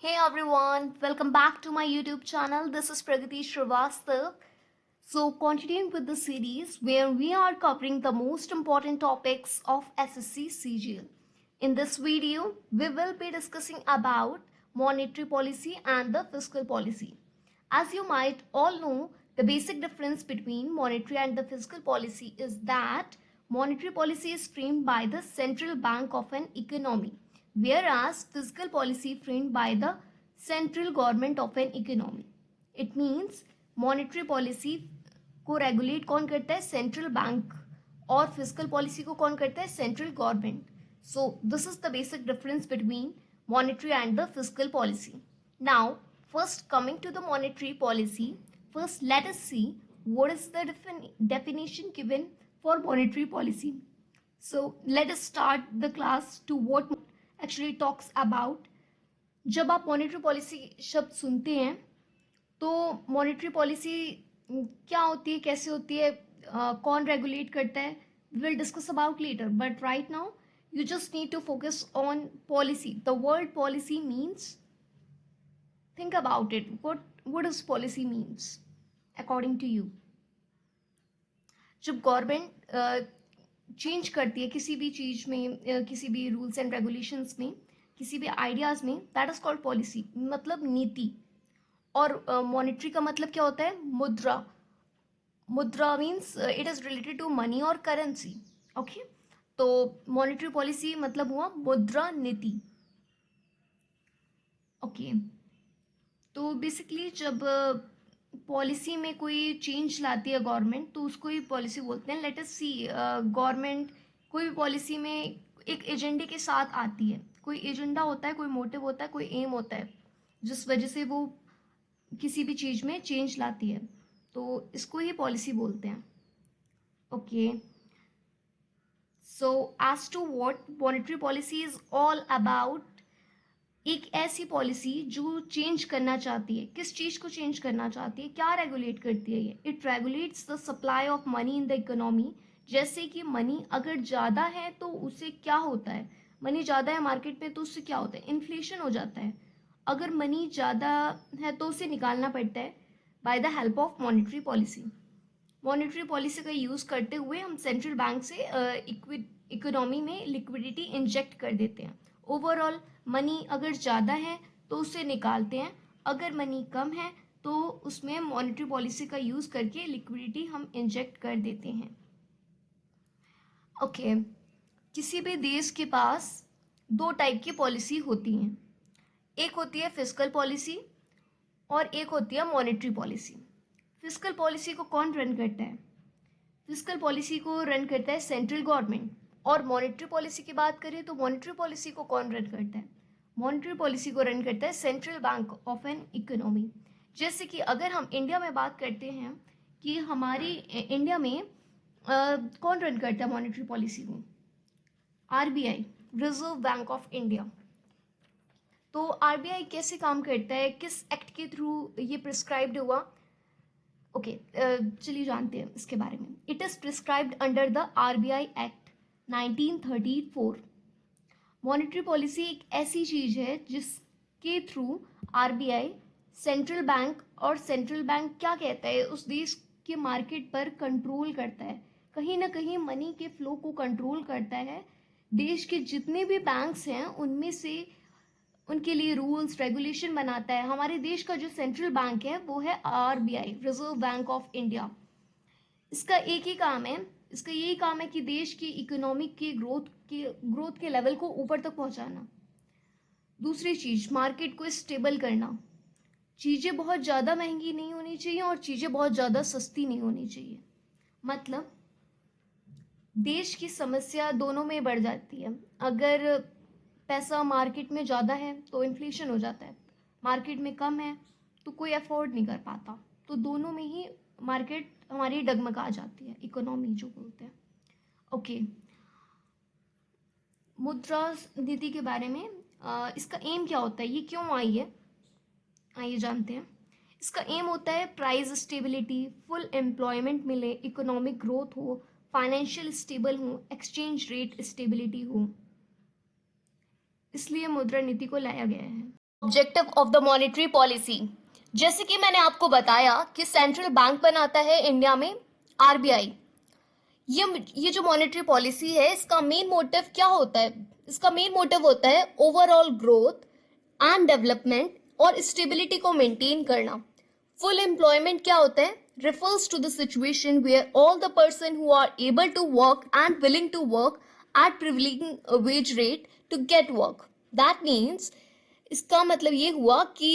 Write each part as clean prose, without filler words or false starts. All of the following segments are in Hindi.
Hey everyone, welcome back to my YouTube channel. This is Pragati Srivastav. So, continuing with the series where we are covering the most important topics of SSC CGL. In this video, we will be discussing about monetary policy and the fiscal policy. As you might all know, the basic difference between monetary and the fiscal policy is that monetary policy is framed by the central bank of an economy, whereas fiscal policy framed by the central government of an economy. It means monetary policy को रेगुलेट कौन करता है? Central bank. और फिजिकल पॉलिसी को कौन करता है? Central government. So this is the basic difference between monetary and the physical policy. Now first coming to the monetary policy, first let us see what is the definition given for monetary policy. So let us start the class to what actually talks about. जब आप monetary policy शब्द सुनते हैं तो monetary policy क्या होती है, कैसे होती है, कौन रेगुलेट करता है, we will discuss about later, but right now you just need to focus on policy. The word policy means, think about it, what does policy means according to you? जब गवर्नमेंट चेंज करती है किसी भी चीज में, किसी भी रूल्स एंड रेगुलेशंस में, किसी भी आइडियाज में, दैट इज कॉल्ड पॉलिसी, मतलब नीति. और मॉनेटरी का मतलब क्या होता है? मुद्रा. मुद्रा means it is related to money और करेंसी. ओके, तो मॉनेटरी पॉलिसी मतलब हुआ मुद्रा नीति. ओके, तो बेसिकली जब पॉलिसी में कोई चेंज लाती है गवर्नमेंट तो उसको ही पॉलिसी बोलते हैं. लेट अस सी, गवर्नमेंट कोई भी पॉलिसी में एक एजेंडे के साथ आती है. कोई एजेंडा होता है, कोई मोटिव होता है, कोई एम होता है, जिस वजह से वो किसी भी चीज़ में चेंज लाती है, तो इसको ही पॉलिसी बोलते हैं. Okay, so as to what monetary policy is all about, एक ऐसी पॉलिसी जो चेंज करना चाहती है. किस चीज़ को चेंज करना चाहती है? क्या रेगुलेट करती है ये? It regulates the supply of money in the economy. जैसे कि मनी अगर ज़्यादा है तो उससे क्या होता है? मनी ज़्यादा है मार्केट में तो उससे क्या होता है? इन्फ्लेशन हो जाता है. अगर मनी ज़्यादा है तो उसे निकालना पड़ता है by the help of monetary policy. Monetary policy का यूज़ करते हुए हम सेंट्रल बैंक से इकोनॉमी में लिक्विडिटी इंजेक्ट कर देते हैं. ओवरऑल मनी अगर ज़्यादा है तो उसे निकालते हैं, अगर मनी कम है तो उसमें मॉनेटरी पॉलिसी का यूज़ करके लिक्विडिटी हम इंजेक्ट कर देते हैं. ओके, किसी भी देश के पास दो टाइप की पॉलिसी होती हैं. एक होती है फिजिकल पॉलिसी और एक होती है मॉनेटरी पॉलिसी. फिजिकल पॉलिसी को कौन रन करता है? फिजिकल पॉलिसी को रन करता है सेंट्रल गवर्नमेंट. और मॉनेटरी पॉलिसी की बात करें तो मॉनेटरी पॉलिसी को कौन रन करता है? मॉनेटरी पॉलिसी को रन करता है central bank of an economy. जैसे कि अगर हम इंडिया में बात करते हैं कि हमारी इंडिया में कौन रन करता है मॉनेटरी पॉलिसी को? RBI, reserve bank of India. तो आरबीआई कैसे काम करता है, किस एक्ट के थ्रू ये प्रिस्क्राइब्ड हुआ? ओके, चलिए जानते हैं इसके बारे में. It is prescribed under the RBI act 1934. Monetary policy एक ऐसी चीज है जिसके थ्रू आरबीआई सेंट्रल बैंक, और सेंट्रल बैंक क्या कहता है, उस देश के मार्केट पर कंट्रोल करता है, कहीं ना कहीं मनी के फ्लो को कंट्रोल करता है. देश के जितने भी बैंक्स हैं उनमें से उनके लिए रूल्स रेगुलेशन बनाता है. हमारे देश का जो सेंट्रल बैंक है वो है RBI, reserve bank of India. इसका एक ही काम है, इसका यही काम है कि देश की इकोनॉमिक के ग्रोथ के लेवल को ऊपर तक पहुंचाना. दूसरी चीज, मार्केट को स्टेबल करना. चीज़ें बहुत ज़्यादा महंगी नहीं होनी चाहिए और चीज़ें बहुत ज़्यादा सस्ती नहीं होनी चाहिए. मतलब देश की समस्या दोनों में बढ़ जाती है. अगर पैसा मार्केट में ज़्यादा है तो इन्फ्लेशन हो जाता है, मार्केट में कम है तो कोई अफोर्ड नहीं कर पाता. तो दोनों में ही मार्केट हमारी डगमगा जाती है, इकोनॉमी जो बोलते हैं. ओके, मुद्रा नीति के बारे में, इसका एम क्या होता है, ये क्यों आई है, आइए जानते हैं. इसका एम होता है प्राइस स्टेबिलिटी, फुल एम्प्लॉयमेंट मिले, इकोनॉमिक ग्रोथ हो, फाइनेंशियल स्टेबल हो, एक्सचेंज रेट स्टेबिलिटी हो. इसलिए मुद्रा नीति को लाया गया है. Objective of the monetary policy, जैसे कि मैंने आपको बताया कि सेंट्रल बैंक बनाता है इंडिया में आरबीआई। ये जो मॉनेटरी पॉलिसी है, इसका मेन मोटिव क्या होता है? इसका मेन मोटिव होता है ओवरऑल ग्रोथ एंड डेवलपमेंट और स्टेबिलिटी को मेंटेन करना। फुल एम्प्लॉयमेंट क्या होता है? refers to the situation where all the person who are able to work and willing to work at prevailing wage rate to get work. That means इसका मतलब ये हुआ कि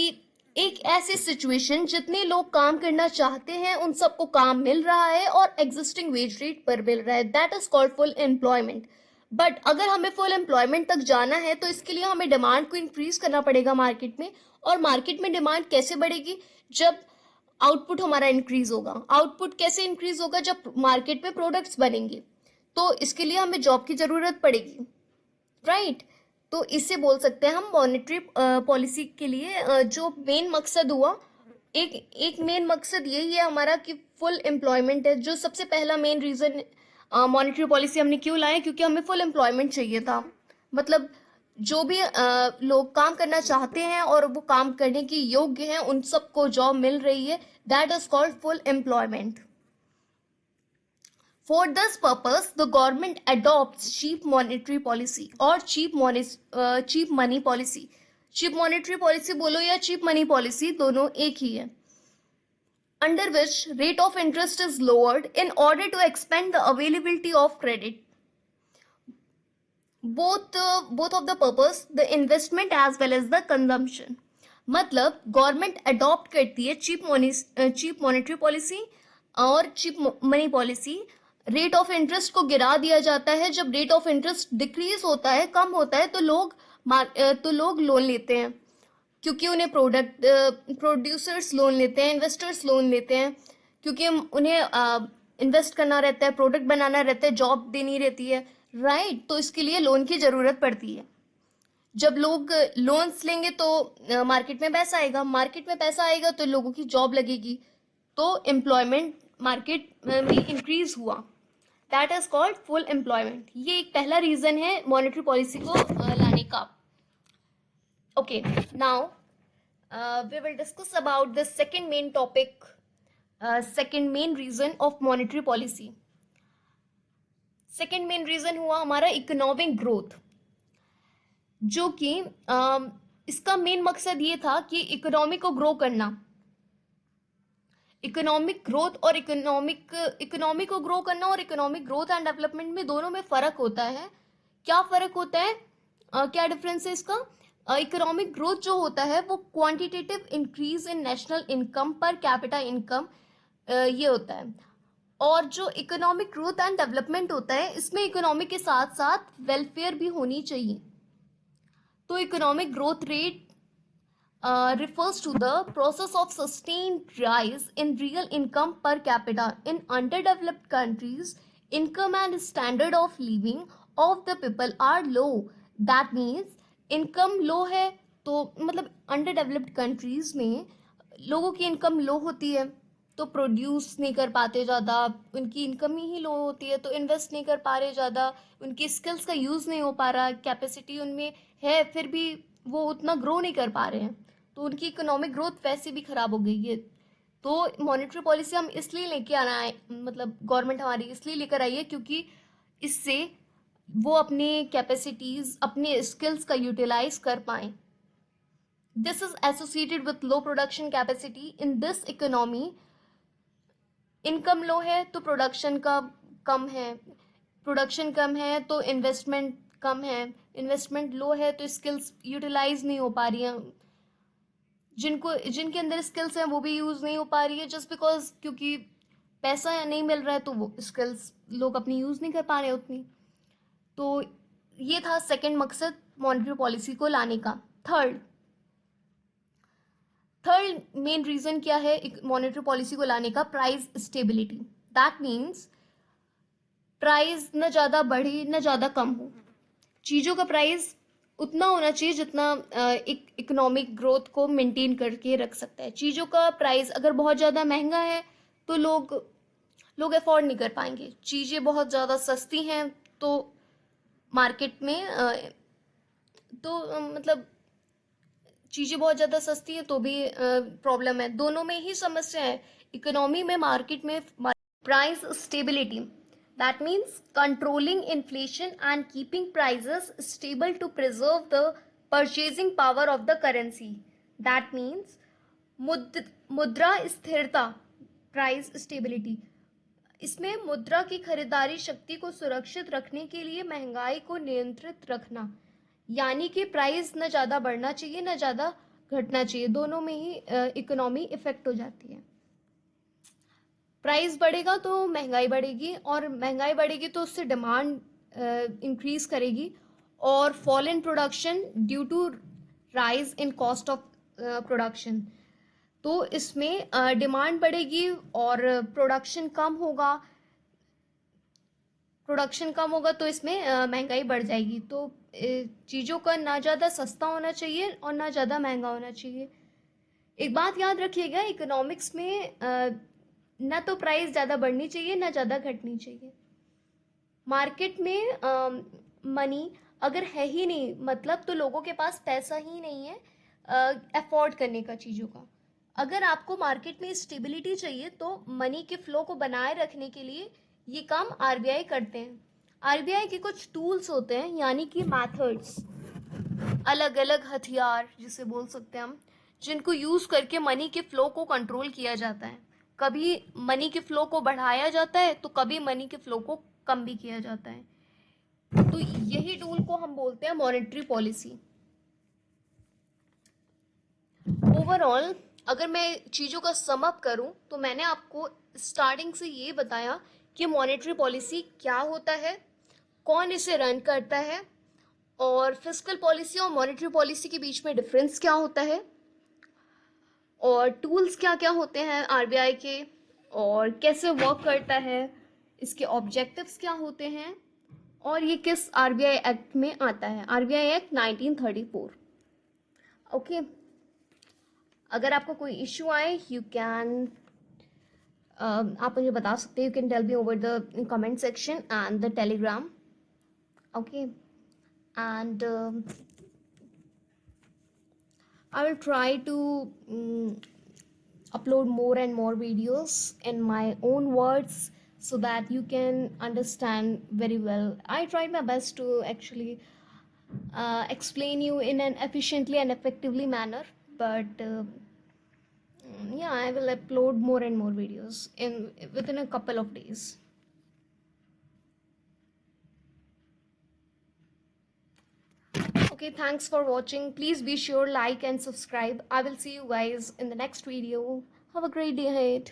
एक ऐसी सिचुएशन जितने लोग काम करना चाहते हैं उन सबको काम मिल रहा है और एग्जिस्टिंग वेज रेट पर मिल रहा है, that is called full employment. But अगर हमें फुल एम्प्लॉयमेंट तक जाना है तो इसके लिए हमें डिमांड को इंक्रीज करना पड़ेगा मार्केट में। और मार्केट में डिमांड कैसे बढ़ेगी? जब आउटपुट हमारा इंक्रीज होगा। आउटपुट कैसे इंक्रीज होगा? जब मार्केट में प्रोडक्ट्स बनेंगे, तो इसके लिए हमें जॉब की जरूरत पड़ेगी, राइट? तो इससे बोल सकते हैं हम मॉनेटरी पॉलिसी के लिए जो मेन मकसद हुआ, एक मेन मकसद यही है हमारा कि फुल एम्प्लॉयमेंट है। जो सबसे पहला मेन रीजन मॉनेटरी पॉलिसी हमने क्यों लाया? क्योंकि हमें फुल एम्प्लॉयमेंट चाहिए था। मतलब जो भी लोग काम करना चाहते हैं और वो काम करने की योग्य हैं उन सबको जॉब मिल रही है, that is called full employment. For this purpose, the government adopts cheap monetary policy or cheap money policy. Cheap monetary policy बोलो या cheap money policy, दोनों एक ही है। Under which rate of interest is lowered in order to expand the availability of credit. Both of the purpose, the investment as well as the consumption. मतलब गवर्नमेंट अडॉप्ट करती है चीप मॉनेटरी पॉलिसी और cheap money policy. Rate of interest को गिरा दिया जाता है। जब रेट ऑफ इंटरेस्ट डिक्रीज होता है, कम होता है, तो लोग लोन लेते हैं, क्योंकि उन्हें प्रोड्यूसर्स लोन लेते हैं, इन्वेस्टर्स लोन लेते हैं, क्योंकि उन्हें इन्वेस्ट करना रहता है, प्रोडक्ट बनाना रहता है, जॉब देनी रहती है, राइट? तो इसके लिए लोन की ज़रूरत पड़ती है। जब लोग लोन्स लेंगे तो मार्केट में पैसा आएगा, मार्केट में पैसा आएगा तो लोगों की जॉब लगेगी, तो एम्प्लॉयमेंट मार्केट में इंक्रीज हुआ, that is called full employment. ये एक पहला रीजन है मॉनेटरी पॉलिसी को लाने का। Okay, now we will discuss about the second main topic, second main reason of monetary policy. Second main reason हुआ हमारा इकोनॉमिक ग्रोथ, जो कि इसका मेन मकसद ये था कि इकोनॉमी को ग्रो करना। इकोनॉमिक ग्रोथ और इकोनॉमी को ग्रो करना और इकोनॉमिक ग्रोथ एंड डेवलपमेंट में दोनों में फर्क होता है। क्या फर्क होता है? क्या डिफरेंस है इसका? इकोनॉमिक ग्रोथ जो होता है वो quantitative increase in national income per capita income, ये होता है। और जो इकोनॉमिक ग्रोथ एंड डेवलपमेंट होता है, इसमें इकोनॉमी के साथ साथ वेलफेयर भी होनी चाहिए। तो economic growth rate refers to the process of sustained rise in real income per capita in underdeveloped countries. Income and standard of living of the people are low. That means income low है, तो मतलब underdeveloped countries में लोगों की इनकम लो होती है, तो प्रोड्यूस नहीं कर पाते ज़्यादा, उनकी इनकम ही लो होती है, तो इन्वेस्ट नहीं कर पा रहे ज़्यादा, उनकी स्किल्स का यूज़ नहीं हो पा रहा, कैपेसिटी उनमें है फिर भी वो उतना ग्रो नहीं कर पा रहे हैं, तो उनकी इकोनॉमिक ग्रोथ वैसे भी ख़राब हो गई है। तो मॉनेटरी पॉलिसी हम इसलिए लेके आना है, मतलब गवर्नमेंट हमारी इसलिए लेकर आई है क्योंकि इससे वो अपनी कैपेसिटीज़, अपने स्किल्स का यूटिलाइज कर पाएँ। This is associated with low production capacity in this economy. Income low है तो प्रोडक्शन का कम है, प्रोडक्शन कम है तो इन्वेस्टमेंट कम है, इन्वेस्टमेंट लो है तो स्किल्स यूटिलाइज नहीं हो पा रही हैं, जिनके अंदर स्किल्स हैं वो भी यूज़ नहीं हो पा रही है, जस्ट बिकॉज क्योंकि पैसा नहीं मिल रहा है तो वो स्किल्स लोग अपनी यूज़ नहीं कर पा रहे उतनी। तो ये था सेकंड मकसद मॉनेटरी पॉलिसी को लाने का। थर्ड मेन रीजन क्या है मॉनेटरी पॉलिसी को लाने का? Price stability. That means price न ज़्यादा बढ़े न ज़्यादा कम हो, चीज़ों का प्राइस उतना होना चाहिए जितना एक इकोनॉमिक ग्रोथ को मेंटेन करके रख सकता है। चीज़ों का प्राइस अगर बहुत ज़्यादा महंगा है तो लोग अफोर्ड नहीं कर पाएंगे। चीज़ें बहुत ज़्यादा सस्ती हैं तो मार्केट में मतलब चीज़ें बहुत ज़्यादा सस्ती है तो भी प्रॉब्लम है, दोनों में ही समस्या है। इकोनॉमी में, मार्केट में price stability, that means controlling inflation and keeping prices stable to preserve the purchasing power of the currency, that means मुद्रा स्थिरता, प्राइस स्टेबिलिटी। इसमें मुद्रा की खरीदारी शक्ति को सुरक्षित रखने के लिए महंगाई को नियंत्रित रखना, यानी कि प्राइस न ज़्यादा बढ़ना चाहिए न ज़्यादा घटना चाहिए, दोनों में ही इकोनॉमी इफेक्ट हो जाती है। प्राइस बढ़ेगा तो महंगाई बढ़ेगी, और महंगाई बढ़ेगी तो उससे डिमांड इंक्रीज करेगी, और fall in production due to rise in cost of production. तो इसमें डिमांड बढ़ेगी और प्रोडक्शन कम होगा तो इसमें महंगाई बढ़ जाएगी। तो चीज़ों का ना ज़्यादा सस्ता होना चाहिए और ना ज़्यादा महंगा होना चाहिए। एक बात याद रखिएगा, इकोनॉमिक्स में ना तो प्राइस ज़्यादा बढ़नी चाहिए ना ज़्यादा घटनी चाहिए। मार्केट में मनी अगर है ही नहीं, मतलब तो लोगों के पास पैसा ही नहीं है अफोर्ड करने का चीज़ों का। अगर आपको मार्केट में स्टेबिलिटी चाहिए तो मनी के फ्लो को बनाए रखने के लिए ये काम आरबीआई करते हैं। आरबीआई के कुछ टूल्स होते हैं, यानी कि मैथड्स, अलग अलग हथियार जिसे बोल सकते हैं हम, जिनको यूज़ करके मनी के फ्लो को कंट्रोल किया जाता है। कभी मनी के फ्लो को बढ़ाया जाता है तो कभी मनी के फ्लो को कम भी किया जाता है। तो यही टूल को हम बोलते हैं मॉनेटरी पॉलिसी। ओवरऑल अगर मैं चीज़ों का सम अप करूं तो मैंने आपको स्टार्टिंग से ये बताया कि मॉनेटरी पॉलिसी क्या होता है, कौन इसे रन करता है, और फिस्कल पॉलिसी और मॉनेटरी पॉलिसी के बीच में डिफरेंस क्या होता है, और टूल्स क्या क्या होते हैं आरबीआई के, और कैसे वर्क करता है, इसके ऑब्जेक्टिव्स क्या होते हैं, और ये किस आरबीआई एक्ट में आता है, आरबीआई एक्ट 1934। ओके, अगर आपको कोई इशू आए यू कैन आप मुझे बता सकते हैं, you can tell me over the comment section and the Telegram. Okay, and I will try to upload more and more videos in my own words so that you can understand very well. I tried my best to actually explain you in an efficiently and effectively manner, but yeah, I will upload more and more videos within a couple of days. Okay, thanks for watching. Please be sure like and subscribe. I will see you guys in the next video. Have a great day ahead.